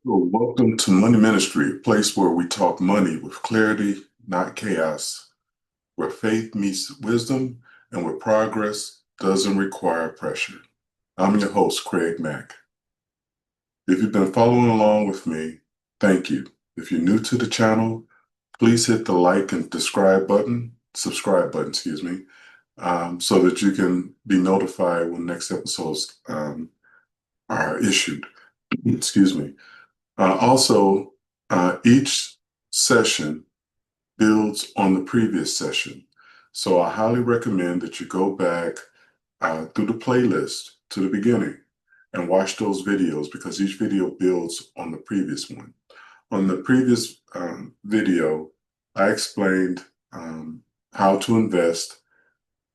Well, welcome to Money Ministry, a place where we talk money with clarity, not chaos, where faith meets wisdom, and where progress doesn't require pressure. I'm your host, Craig Mack. If you've been following along with me, thank you. If you're new to the channel, please hit the like and subscribe button, excuse me, so that you can be notified when next episodes are issued. Excuse me. Also, each session builds on the previous session. So I highly recommend that you go back through the playlist to the beginning and watch those videos because each video builds on the previous one. On the previous video, I explained how to invest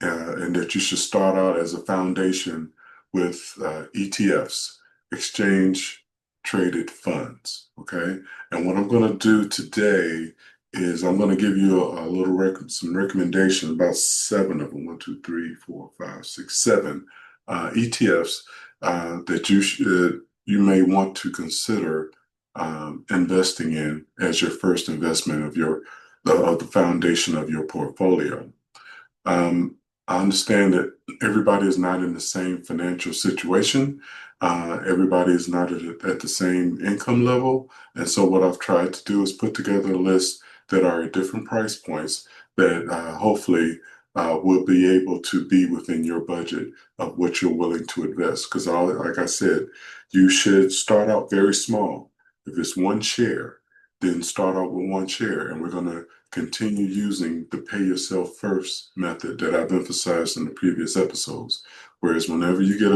and that you should start out as a foundation with ETFs, exchange traded funds. Okay. And what I'm going to do today is I'm going to give you a little some recommendations, about seven of them, one, two, three, four, five, six, seven ETFs that you may want to consider investing in as your first investment of the foundation of your portfolio. Um, I understand that everybody is not in the same financial situation. Everybody is not at the same income level. And so what I've tried to do is put together a list that are at different price points that hopefully will be able to be within your budget of what you're willing to invest. Because like I said, you should start out very small. If it's one share, then start out with one share. And we're going to continue using the pay yourself first method that I've emphasized in the previous episodes. Whereas whenever you get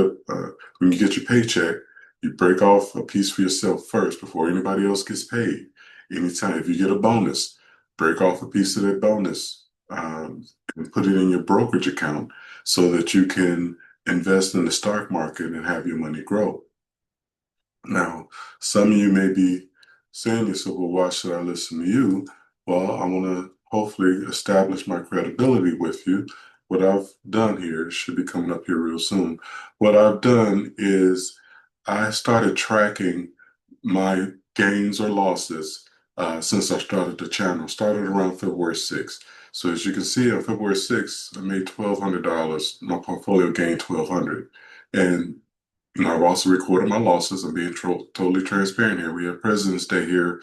when you get your paycheck, you break off a piece for yourself first before anybody else gets paid. Anytime, if you get a bonus, break off a piece of that bonus and put it in your brokerage account so that you can invest in the stock market and have your money grow. Now, some of you may be saying to yourself, well, why should I listen to you? Well, I want to hopefully establish my credibility with you. What I've done here should be coming up here real soon. What I've done is I started tracking my gains or losses since I started the channel. Started around February 6th. So as you can see, on February 6th, I made $1,200. My portfolio gained $1,200. And I've also recorded my losses. I'm being totally transparent here. We have President's Day here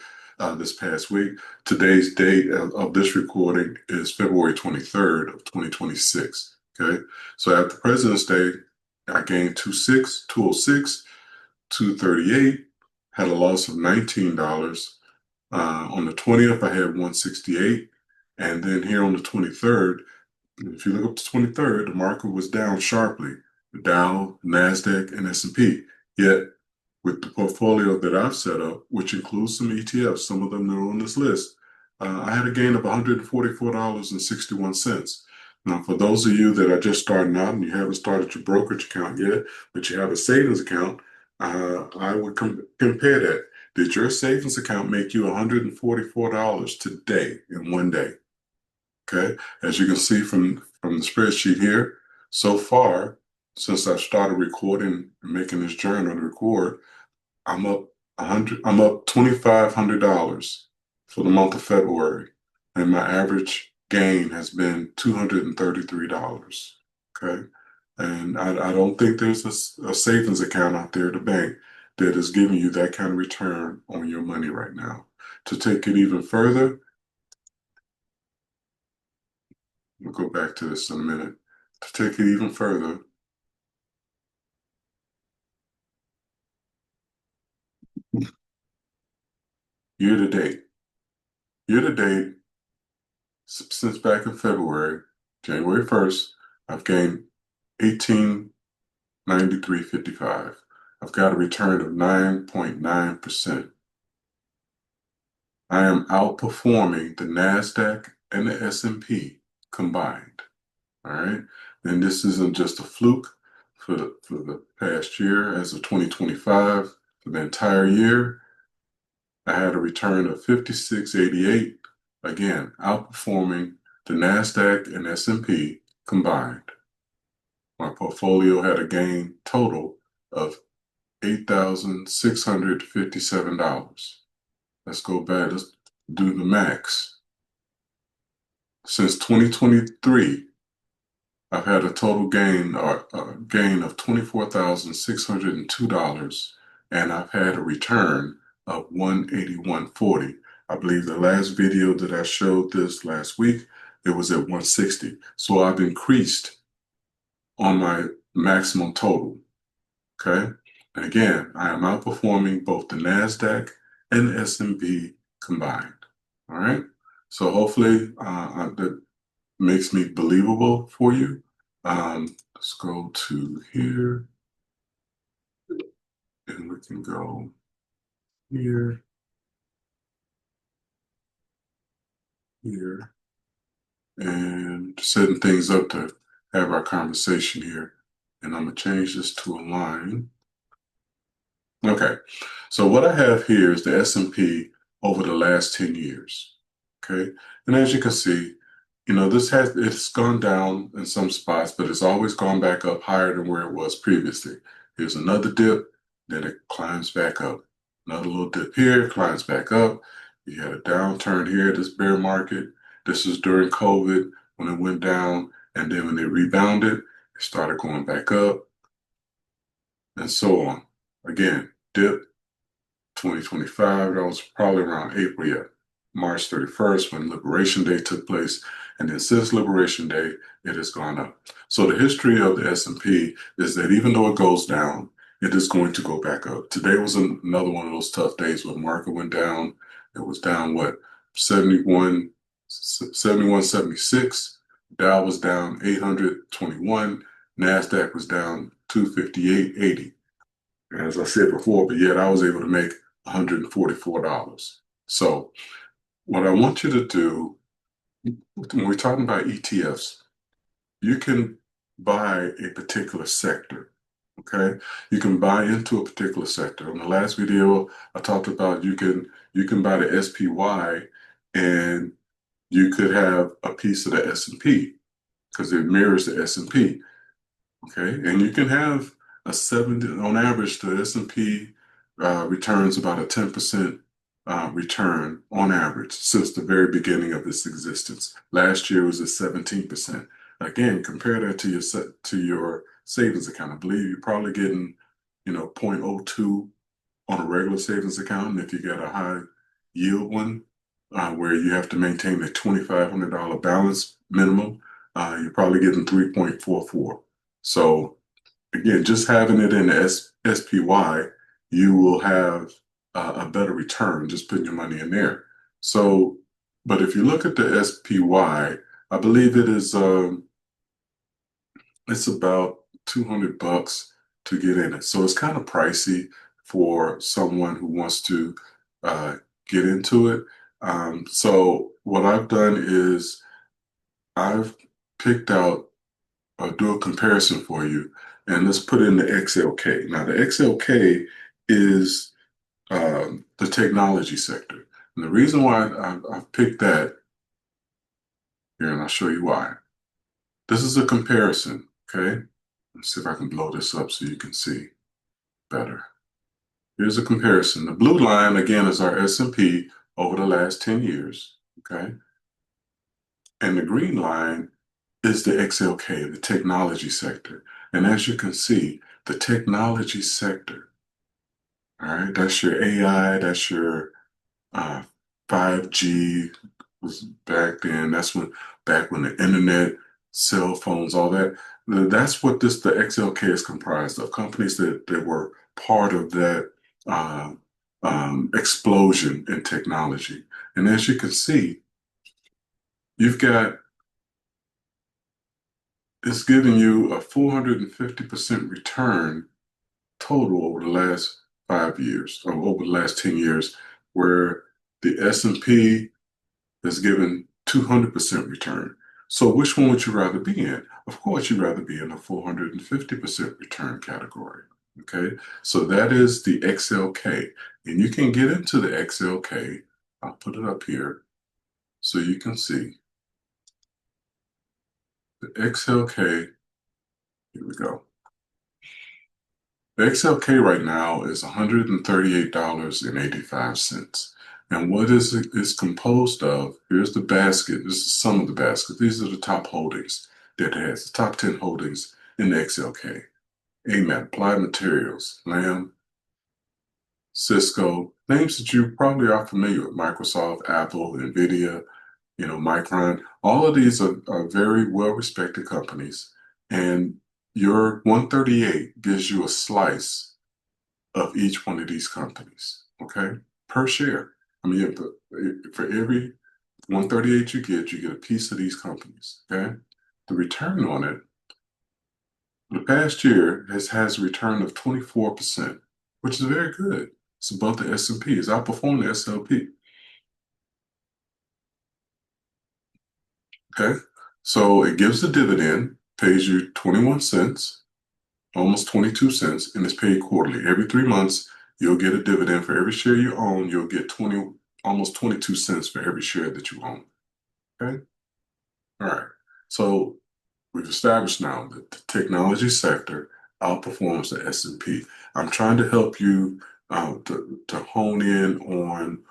this past week. Today's date of this recording is February 23rd of 2026. Okay. So after President's Day, I gained 206, 238, had a loss of $19. On the 20th, I had 168. And then here on the 23rd, if you look up to 23rd, the market was down sharply. The Dow, NASDAQ, and S&P. Yet, with the portfolio that I've set up, which includes some ETFs, some of them that are on this list, I had a gain of $144.61. Now, for those of you that are just starting out and you haven't started your brokerage account yet, but you have a savings account, I would compare that. Did your savings account make you $144 today in one day? Okay, as you can see from the spreadsheet here, so far, since I started recording and making this journal to record, I'm up $2,500 for the month of February, and my average gain has been $233. Okay, and I don't think there's a savings account out there at the bank that is giving you that kind of return on your money right now. To take it even further, we'll go back to this in a minute. To take it even further, year to date, year to date, since back in February, January 1st, I've gained 1893.55. I've got a return of 9.9%. I am outperforming the NASDAQ and the S&P combined. All right. And this isn't just a fluke for the past year. As of 2025, for the entire year, I had a return of 56.88, again, outperforming the NASDAQ and S&P combined. My portfolio had a gain total of $8,657. Let's go back. Let's do the max. Since 2023, I've had a total gain or gain of $24,602, and I've had a return of 181.40. I believe the last video that I showed this last week, it was at 160. So I've increased on my maximum total. Okay. And again, I am outperforming both the NASDAQ and the S&P combined. All right. So hopefully that makes me believable for you. Let's go to here and we can go here, here, and setting things up to have our conversation here. And I'm going to change this to a line. Okay, so what I have here is the S&P over the last 10 years. Okay, and as you can see, it's gone down in some spots, but it's always gone back up higher than where it was previously. Here's another dip, then it climbs back up. Another little dip here, climbs back up. You had a downturn here, this bear market. This is during COVID when it went down, and then when it rebounded, it started going back up, and so on. Again, dip, 2025, that was probably around April, yeah, March 31st when Liberation Day took place. And then since Liberation Day, it has gone up. So the history of the S&P is that even though it goes down, it is going to go back up. Today was another one of those tough days where the market went down. It was down, what, 71.76. Dow was down 821. NASDAQ was down 258.80. As I said before, but yet I was able to make $144. So what I want you to do, when we're talking about ETFs, you can buy a particular sector, okay? You can buy into a particular sector. In the last video, I talked about you can buy the SPY and you could have a piece of the S&P because it mirrors the S&P. Okay, and you can have a 70 on average. The S&P returns about a 10% return on average since the very beginning of its existence. Last year was at 17%. Again, compare that to your savings account. I believe you're probably getting 0.02 on a regular savings account, and if you get a high yield one where you have to maintain a $2,500 balance minimum, you're probably getting 3.44. So again, just having it in the SPY, you will have a better return just putting your money in there. So, but if you look at the SPY, I believe it's about $200 to get in it. So it's kind of pricey for someone who wants to get into it. So what I've done is I've picked out do a comparison for you, and let's put in the XLK. Now, the XLK is the technology sector. And the reason why I've picked that here, and I'll show you why. This is a comparison, okay? Let's see if I can blow this up so you can see better. Here's a comparison. The blue line, again, is our S&P over the last 10 years, okay? And the green line is the XLK, the technology sector. And as you can see, the technology sector, all right, that's your AI, that's your 5G was back then. That's back when the internet, cell phones, all that. That's what the XLK is comprised of. Companies that were part of that explosion in technology. And as you can see, you've got it's giving you a 450% return total over the last 5 years or over the last 10 years, where the S&P has given 200% return. So which one would you rather be in? Of course, you'd rather be in the 450% return category. Okay, so that is the XLK. And you can get into the XLK. I'll put it up here so you can see. The XLK, here we go. The XLK right now is $138.85. And what is it is composed of? Here's the basket. This is some of the basket. These are the top holdings that it has, the top 10 holdings in the XLK. AMAT, Applied Materials, Lam, Cisco, names that you probably are familiar with, Microsoft, Apple, NVIDIA, Micron. All of these are very well-respected companies. And your 138 gives you a slice of each one of these companies, okay? Per share. I mean, for every 138 you get a piece of these companies, okay? The return on it, the past year has a return of 24%, which is very good. It's above the S&P. It's outperformed the S&P, okay? So it gives a dividend, pays you 21 cents, almost 22 cents, and it's paid quarterly. Every 3 months, you'll get a dividend for every share you own. You'll get almost 22 cents for every share that you own. Okay. All right. So we've established now that the technology sector outperforms the S&P. I'm trying to help you to hone in on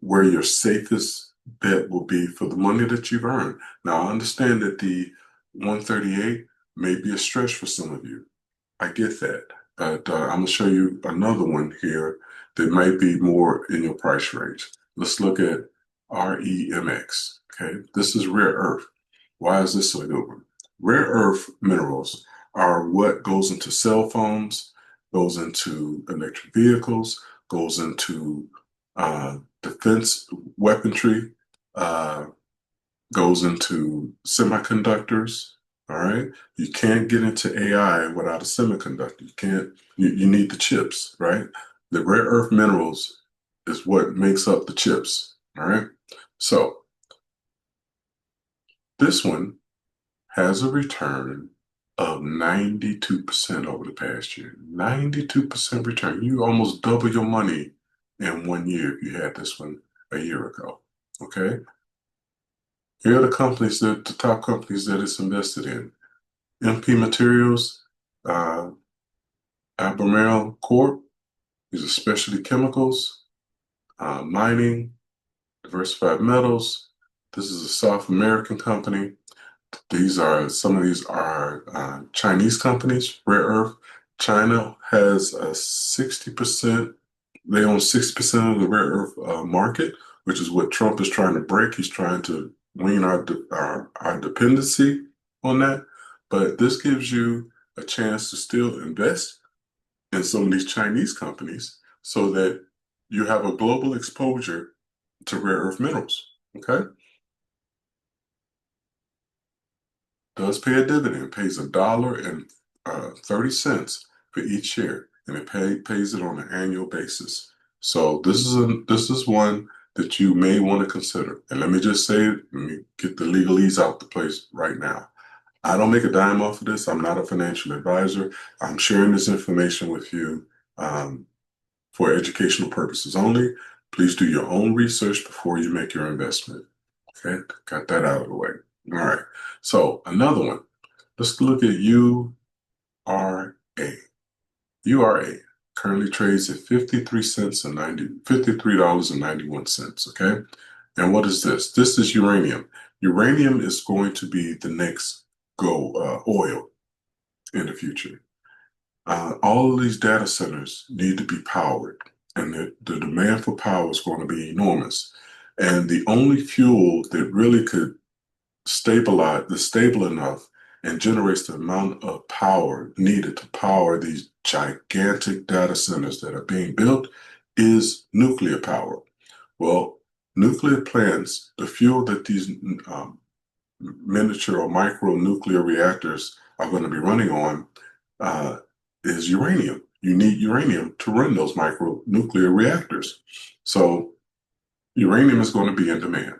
where your safest bet will be for the money that you've earned. Now, I understand that the 138 may be a stretch for some of you. I get that. But I'm going to show you another one here that might be more in your price range. Let's look at REMX. Okay, this is rare earth. Why is this a good one? Rare earth minerals are what goes into cell phones, goes into electric vehicles, goes into defense weaponry, uh, goes into semiconductors. All right. You can't get into AI without a semiconductor. You need the chips, right? The rare earth minerals is what makes up the chips. All right. So this one has a return of 92% over the past year. 92% return. You almost double your money in 1 year if you had this one a year ago. Okay. Here are the top companies that it's invested in. MP Materials, uh, Albemarle Corp. These are specialty chemicals, mining, diversified metals. This is a South American company. Some of these are Chinese companies, rare earth. China has a 60%, they own 60% of the rare earth market, which is what Trump is trying to break. He's trying to wean our dependency on that. But this gives you a chance to still invest in some of these Chinese companies so that you have a global exposure to rare earth minerals. Okay. Does pay a dividend, pays $1.30 for each share, and pays it on an annual basis. So this is one that you may want to consider. And let me just say, let me get the legalese out the place right now. I don't make a dime off of this. I'm not a financial advisor. I'm sharing this information with you for educational purposes only. Please do your own research before you make your investment. Okay, got that out of the way. All right. So another one. Let's look at URA. URA currently trades at 53 cents and 90 $53.91. Okay. And what is this? This is uranium. Uranium is going to be the next oil in the future. All of these data centers need to be powered, and the demand for power is going to be enormous. And the only fuel that really could that's stable enough and generates the amount of power needed to power these gigantic data centers that are being built is nuclear power. Well, nuclear plants, the fuel that these miniature or micro nuclear reactors are going to be running on uh, is uranium. You need uranium to run those micro nuclear reactors. So uranium is going to be in demand.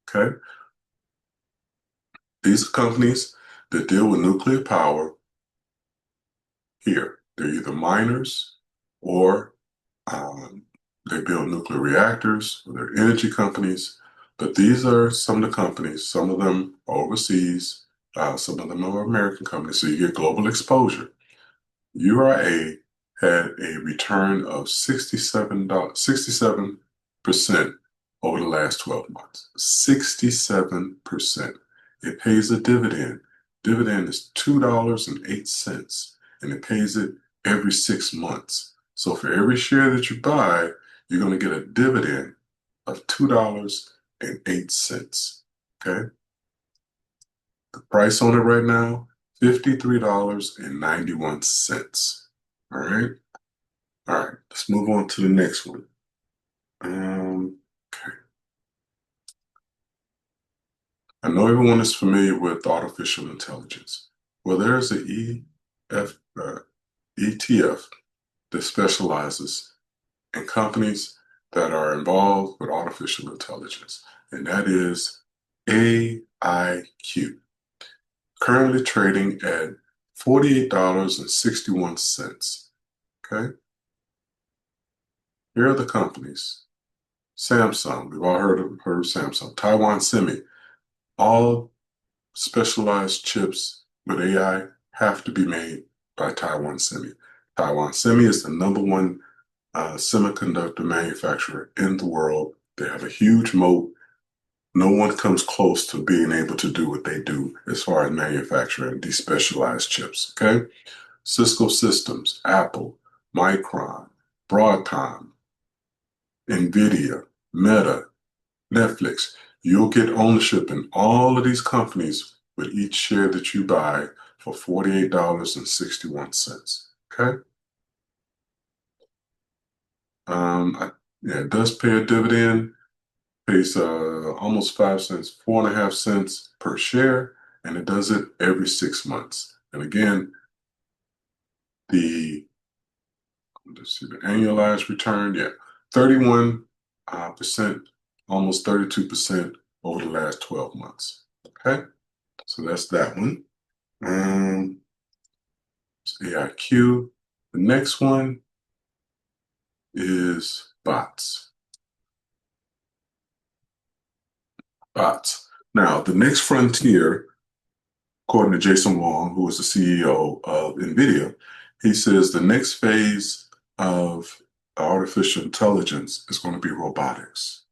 Okay. These are companies that deal with nuclear power here. They're either miners or they build nuclear reactors, or they're energy companies. But these are some of the companies. Some of them are overseas, some of them are American companies. So you get global exposure. URA had a return of 67% over the last 12 months. 67%. It pays a dividend. Dividend is $2.08, and it pays it every 6 months. So for every share that you buy, you're going to get a dividend of $2.08. Okay. The price on it right now, $53.91. All right. All right. Let's move on to the next one. Okay. I know everyone is familiar with artificial intelligence. Well, there's an ETF that specializes in companies that are involved with artificial intelligence, and that is AIQ, currently trading at $48.61. Okay, here are the companies. Samsung, we've all heard of Samsung. Taiwan Semi, all specialized chips with AI have to be made by Taiwan Semi. Taiwan Semi is the number one semiconductor manufacturer in the world. They have a huge moat. No one comes close to being able to do what they do as far as manufacturing these specialized chips. Okay. Cisco Systems, Apple, Micron, Broadcom, NVIDIA, Meta, Netflix. You'll get ownership in all of these companies with each share that you buy for $48.61. Okay. Yeah, it does pay a dividend, pays almost 5 cents, 4.5 cents per share, and it does it every 6 months. And again, the let's see, the annualized return, yeah, 31%, almost 32% over the last 12 months. Okay, so that's that one. It's AIQ. The next one is bots. Bots. Now, the next frontier, according to Jason Wong, who is the CEO of NVIDIA, he says the next phase of artificial intelligence is going to be robotics.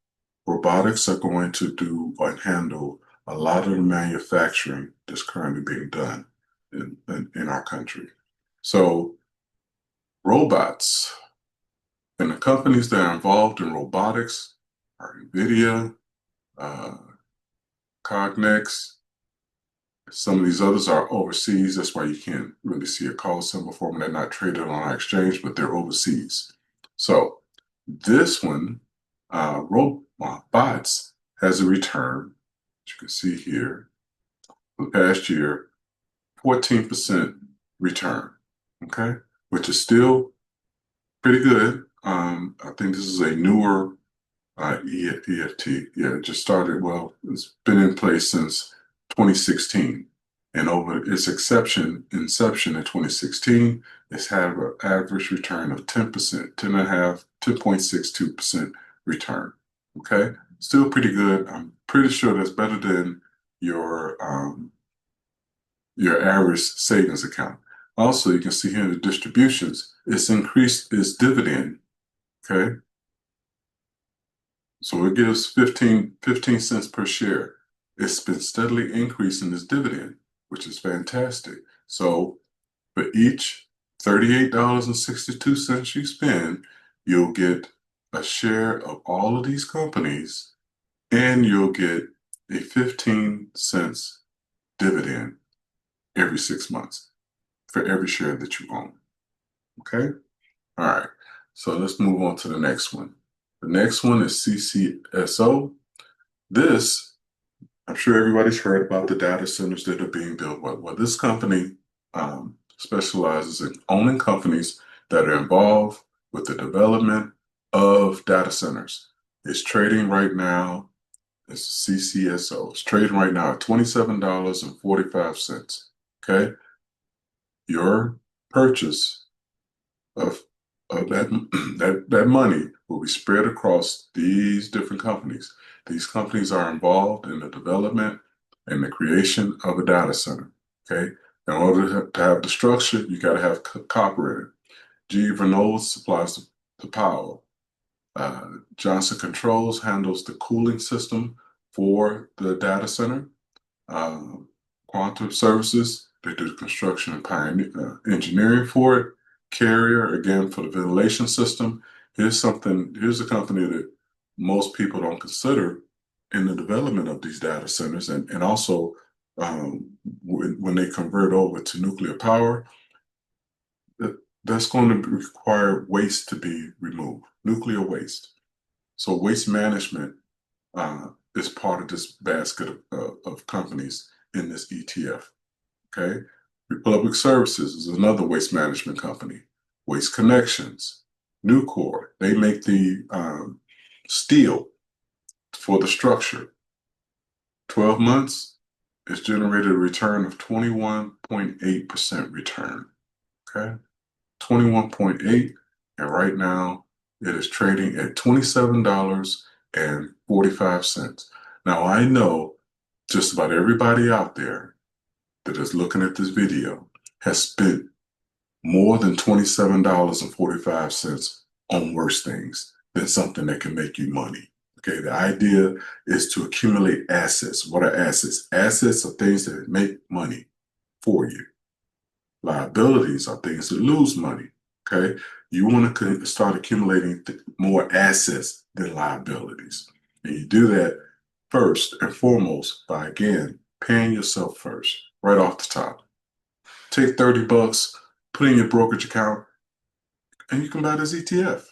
Robotics are going to do and handle a lot of the manufacturing that's currently being done in our country. So robots and the companies that are involved in robotics are NVIDIA, uh, Cognex. Some of these others are overseas. That's why you can't really see a call symbol for them. They're not traded on our exchange, but they're overseas. So this one, robots, has a return, as you can see here, for the past year, 14% return, okay, which is still pretty good. I think this is a newer EFT. Yeah, it just started. Well, it's been in place since 2016. And over its inception in 2016, it's had an average return of 10%, 10.5, 10.62% return. Okay, still pretty good. I'm pretty sure that's better than your average savings account. Also, you can see here in the distributions, it's increased its dividend. Okay, so it gives 15 cents per share. It's been steadily increasing its dividend, which is fantastic. So for each $38.62 you spend, you'll get a share of all of these companies, and you'll get a 15 cents dividend every 6 months for every share that you own. Okay? All right. So let's move on to the next one. The next one is CCSO. This, I'm sure everybody's heard about the data centers that are being built. Well, this company specializes in owning companies that are involved with the development of data centers. It's trading right now, it's CCSO. It's trading right now at $27.45. Okay. Your purchase of that money will be spread across these different companies. These companies are involved in the development and the creation of a data center. Okay. In order to have the structure, you got to have copper in it. GE Vernova supplies the power. Johnson Controls handles the cooling system for the data center. Uh, Quantum Services, they do the construction and pioneer, engineering for it. Carrier, again, for the ventilation system. Here's a company that most people don't consider in the development of these data centers, and also when they convert over to nuclear power, that's going to require waste to be removed, nuclear waste. So waste management is part of this basket of companies in this ETF. Okay. Republic Services is another waste management company. Waste Connections, Nucor, they make the steel for the structure. 12 months, it's generated a return of 21.8% return. Okay. 21.8, and right now it is trading at $27.45. Now I know just about everybody out there that is looking at this video has spent more than $27.45 on worse things than something that can make you money. Okay, the idea is to accumulate assets. What are assets? Assets are things that make money for you. Liabilities are things that lose money. Okay, you want to start accumulating more assets than liabilities. And you do that first and foremost by, again, paying yourself first, right off the top. Take 30 bucks, put in your brokerage account, and you can buy this ETF.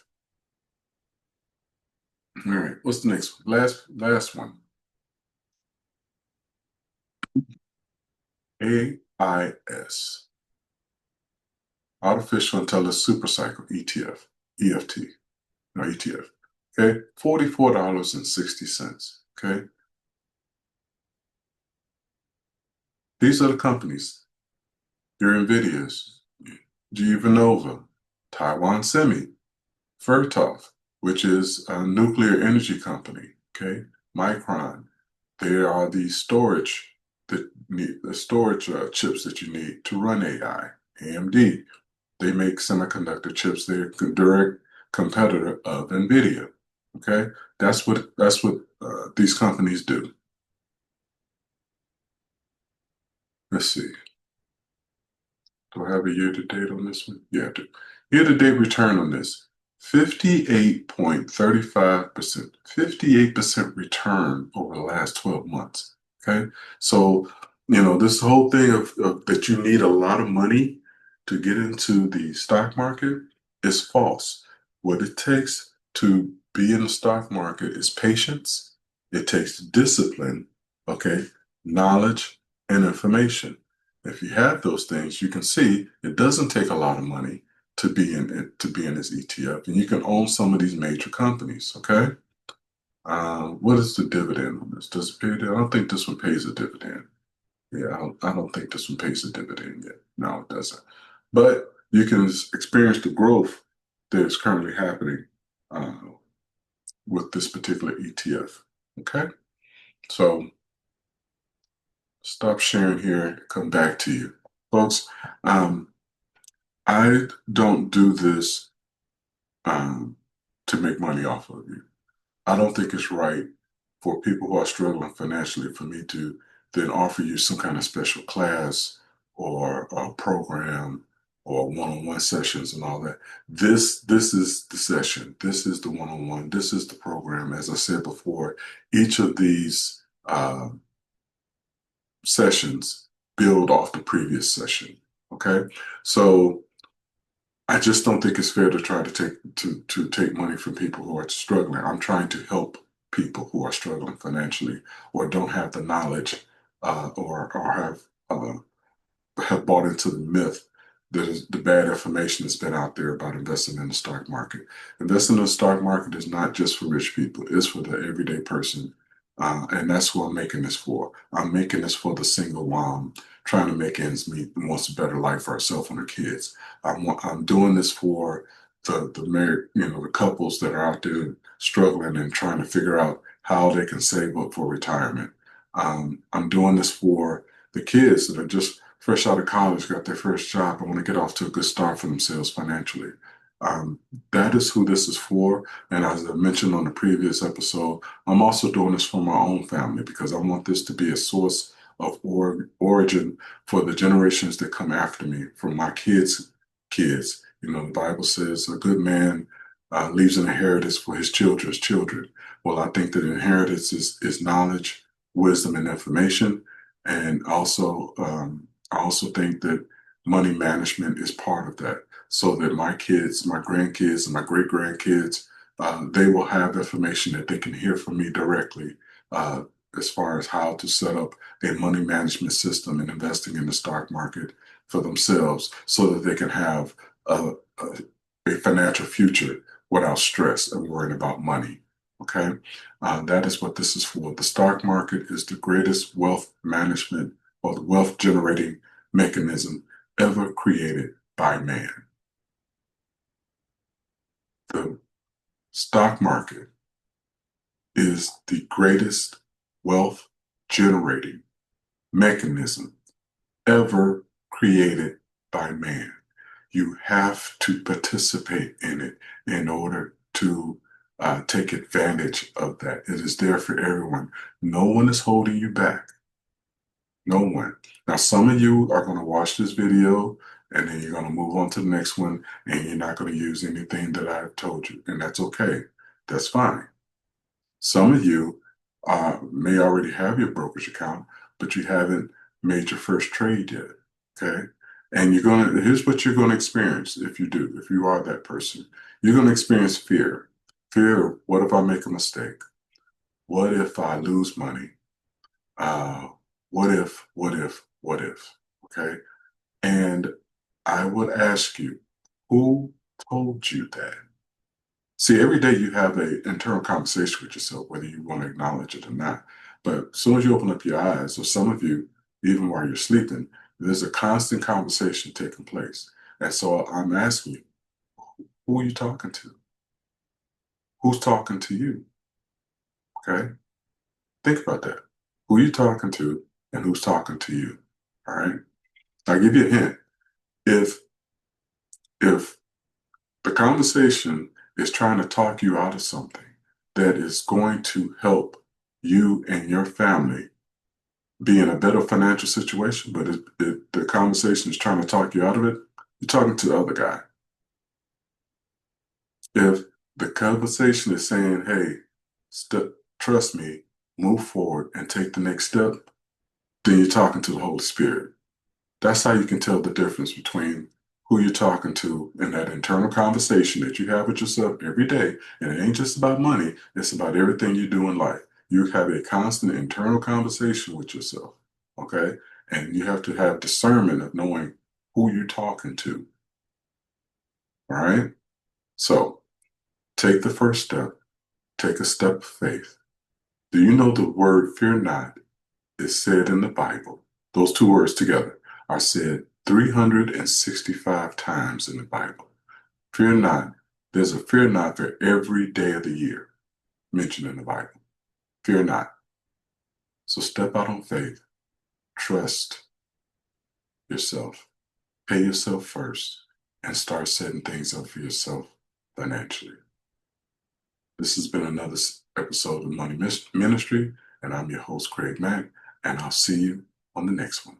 All right, what's the next one? Last one. AIS, Artificial Intelligence Supercycle ETF, EFT, no ETF. Okay, $44.60. Okay, these are the companies. Your Nvidias, GE Vernova, Taiwan Semi, Fertov, which is a nuclear energy company. Okay, Micron. There are the storage chips that you need to run AI. AMD, they make semiconductor chips. They're a direct competitor of NVIDIA. Okay, that's what these companies do. Let's see. Do I have a year to date on this one? Yeah, I do. Year to date return on this 58.35%. 58% return over the last 12 months. Okay. So, this whole thing of that you need a lot of money to get into the stock market is false. What it takes to be in the stock market is patience, it takes discipline, okay, knowledge, and information. If you have those things, you can see it doesn't take a lot of money to be in this ETF, and you can own some of these major companies. Okay, what is the dividend on this? Does it pay? I don't think this one pays a dividend. Yeah, I don't think this one pays a dividend yet. No, it doesn't. But you can experience the growth that is currently happening uh, with this particular ETF. Okay, so stop sharing here. Come back to you, folks. I don't do this um, to make money off of you. I don't think it's right for people who are struggling financially for me to then offer you some kind of special class or a program or one-on-one sessions and all that. This is the session. This is the one-on-one. This is the program. As I said before, each of these sessions build off the previous session. Okay, so I just don't think it's fair to try to take money from people who are struggling. I'm trying to help people who are struggling financially or don't have the knowledge or have bought into the myth that is the bad information that's been out there about investing in the stock market. Investing in the stock market is not just for rich people; it's for the everyday person, and that's who I'm making this for. I'm making this for the single mom trying to make ends meet and wants a better life for herself and her kids. I'm doing this for the married, the couples that are out there struggling and trying to figure out how they can save up for retirement. I'm doing this for the kids that are just fresh out of college, got their first job, and want to get off to a good start for themselves financially. That is who this is for. And as I mentioned on the previous episode, I'm also doing this for my own family because I want this to be a source of origin for the generations that come after me, from my kids' kids. You know, the Bible says a good man leaves an inheritance for his children's children. Well, I think that inheritance is knowledge, wisdom, and information. And also, I also think that money management is part of that, so that my kids, my grandkids, and my great grandkids, they will have information that they can hear from me directly uh, as far as how to set up a money management system and investing in the stock market for themselves so that they can have a financial future without stress and worrying about money. Okay. That is what this is for. The stock market is the greatest wealth management or the wealth generating mechanism ever created by man. The stock market is the greatest wealth generating mechanism ever created by man. You have to participate in it in order to take advantage of that. It is there for everyone. No one is holding you back. No one. Now, some of you are going to watch this video and then you're going to move on to the next one and you're not going to use anything that I've told you. And that's okay. That's fine. Some of you may already have your brokerage account, but you haven't made your first trade yet. Okay. And here's what you're going to experience if you do, if you are that person. You're going to experience fear. Fear of what if I make a mistake? What if I lose money? Uh, what if? Okay. And I would ask you, who told you that? See, every day you have an internal conversation with yourself, whether you want to acknowledge it or not. But as soon as you open up your eyes, or some of you, even while you're sleeping, there's a constant conversation taking place. And so I'm asking you, who are you talking to? Who's talking to you? Okay? Think about that. Who are you talking to and who's talking to you? All right? I'll give you a hint. If if the conversation is trying to talk you out of something that is going to help you and your family be in a better financial situation, but if the conversation is trying to talk you out of it, you're talking to the other guy. If the conversation is saying, hey, trust me, move forward and take the next step, then you're talking to the Holy Spirit. That's how you can tell the difference between who you're talking to and that internal conversation that you have with yourself every day. And it ain't just about money, it's about everything you do in life. You have a constant internal conversation with yourself, okay? And you have to have discernment of knowing who you're talking to, all right? So take the first step, take a step of faith. Do you know the word fear not is said in the Bible? Those two words together are said 365 times in the Bible. Fear not. There's a fear not for every day of the year mentioned in the Bible. Fear not. So step out on faith. Trust yourself. Pay yourself first and start setting things up for yourself financially. This has been another episode of Money Ministry, and I'm your host, Craig Mack, and I'll see you on the next one.